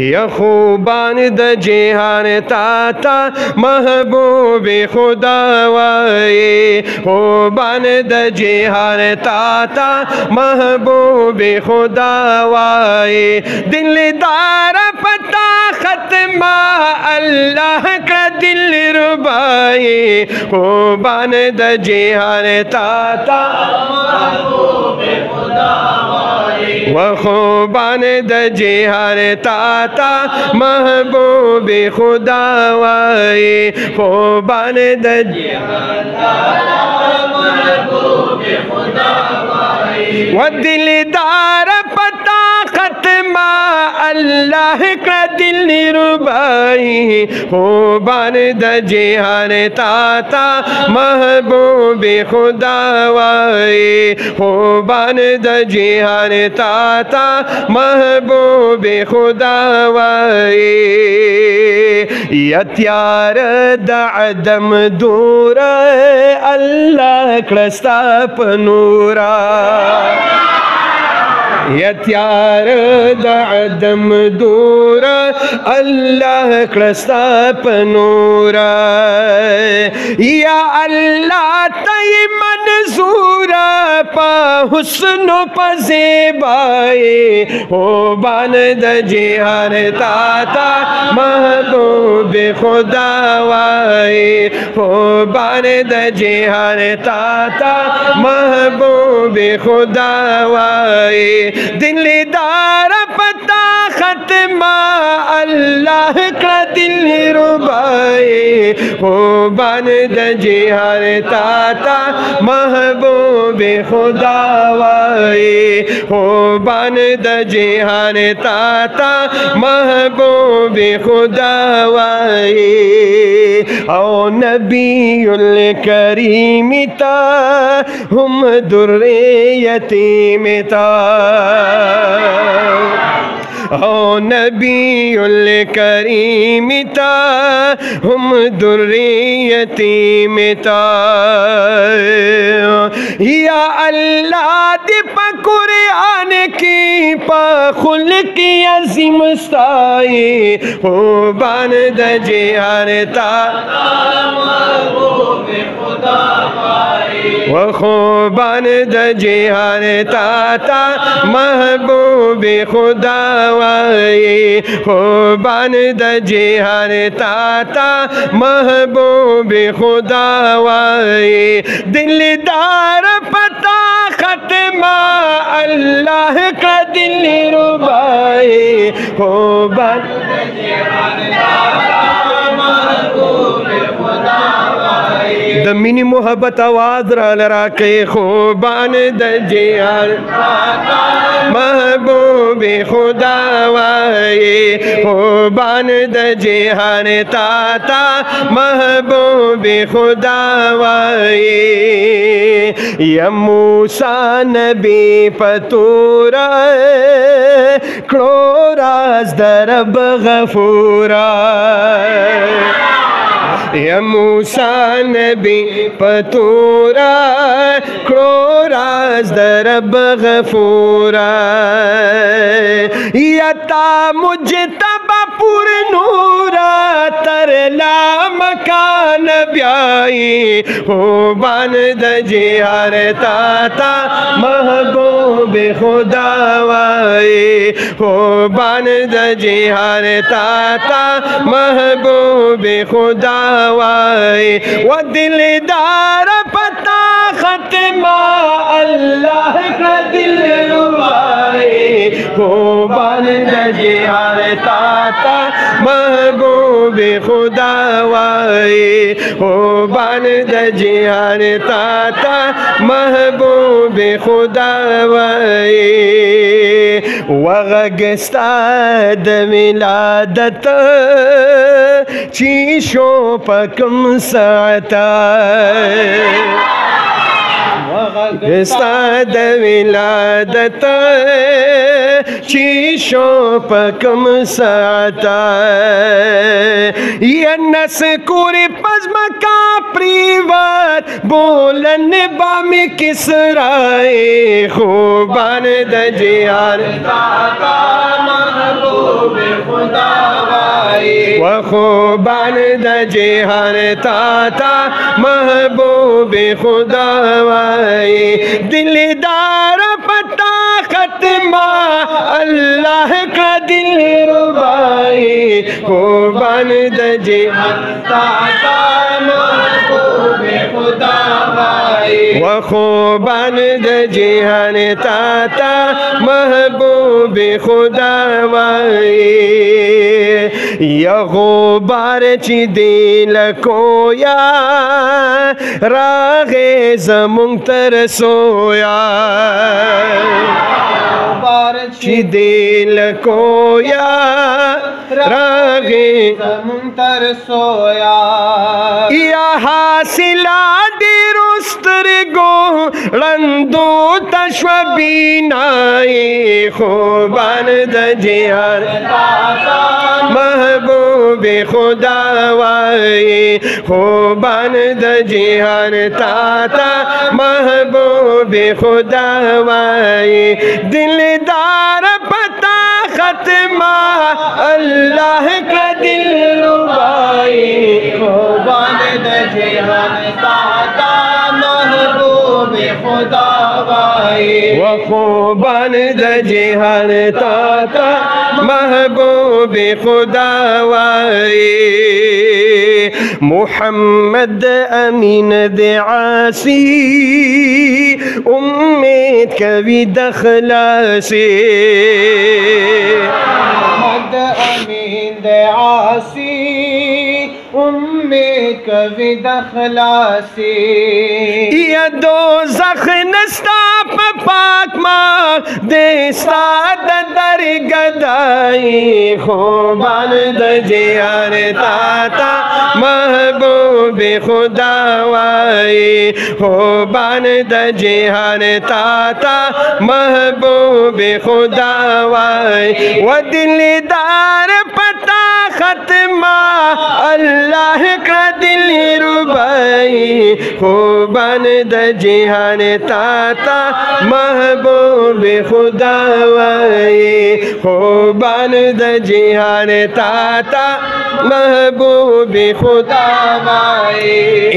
या खूबान द जिहान ताता महबूब खुदा वाए, खूबान द जिहान ताता महबूब खुदा वाए। दिलदार पता खत्मा अल्लाह का दिल रुबाए, खूबान द जिहान ताता महबूब खुदा वाए, व खूबान द जिहान ताता महबूब खुदा वाए, खूबान द जिहान ताता महबूब खुदा वाए। व दिलदार पता खत्मा अल्लाह का दिल रुबाई, खूबान द जिहान ताता महबूब खुदा वाए, खूबान द जिहान ताता महबूब खुदा वाए। यत्यार दअदम दूरा अल्लाह क्रस्ताप नूरा, यत्यार दअदम दूरा अल्लाह क्रस्ताप नूरा। या अल्लाह तय मंजूरा पा हुस्न पज़ेबाए, खूबान द जिहान ताता महबूब खुदा वाए, खूबान द जिहान ताता महबूब खुदा वाए। दिलदार पता खत्मा अल्लाह का दिल रुबाए, खूबान द जिहान ताता महबूब खुदा वाए, खूबान द जिहान ताता महबूब खुदा वाए। ओ नबीउल करीमिता हम दुर्रे यतीमिता, ओ नबीउल करीमिता हम दुर्रे यतीमिता। या अल्लाह दिप कुरान की पाखुल की अज़ीम साए, खूबान द जिहान ताता महबूब खुदा वाए, व खूबान द जिहान ताता महबूब खुदा वाए, खूबान द जिहान ताता महबूब खुदा वाए। दिलदार पता खत्मा अल्लाह का दिल रुबाए, खूबान द जिहान ताता महबूब खुदा वाए। दमीनी मोहब्बत आवाज लरा के, खूबान द जिहान ताता महबूब खुदा वाए, खूबान द जिहान ताता महबूब खुदा वाए। या मूसा नबी पतूरा क्रोराज दरब गफूरा, या मूसा नबी पतूरा क्रोराज दरब गफूरा। यता मुझे तबा पुर नूरा तरला मकान ब्याई, खूबान द जिहान ताता महबूब खुदा वाए, खूबान द जिहान ताता महबूब खुदा वाए। व दिलदार पता खत्मा अल्लाह का दिल रुबाए, खूबान द जिहान ताता महबूब खुदा वाए, खूबान द जिहान ताता महबूब खुदा वाए। वगस्ताद मिलादत चीशों पकम साता, वगस्ताद मिलादत शीशों पकम साता ये नस्कुर पज़्म का प्रीवार बोलन बाम किसराए खूबान दजियार ताता महबूब खुदा व खूबान दजियार ताता महबूब खुदा दिलदार पता खत्मा अल्लाह का दिल रुबाई खूबान दजियार ताता महबूब खुदा व खूबान दजियार ताता महबूब खुदा या गुबार ची दिल कोया रागे ज़मुं तर सोया गुबार ची दिल कोया रागे ज़मुं तर सोया या हासिला दिरुस्तर गो रंदो तश्वबीनाए खूबान दजियार महबूब खुदा वाए खूबान दजियार ताता महबूब खुदा वाए दिलदार पता खत्मा अल्लाह का दिल रुबाई खूबान दजियार ताता महबूब खुदा वाए व खूबान दजियार ताता महबूब खुदा वाए मुहम्मद अमीन दआसी उम्मीद कवि दखलासी मुहम्मद अमीन दआसी उम्मीद कवि दखलासी या दो ज़ख नस्ता पाक माँ देस्ता दर गदाई खूबान दजियार ताता महबूब खुदा वाए खूबान दजियार ताता महबूब खुदा वाए व दिलदार पता खत्मा अल्लाह का दिल रुबाई खूबान दजियार ताता महबूब खुदा वाए खूबान दजियार ताता महबूब खुदा वाए।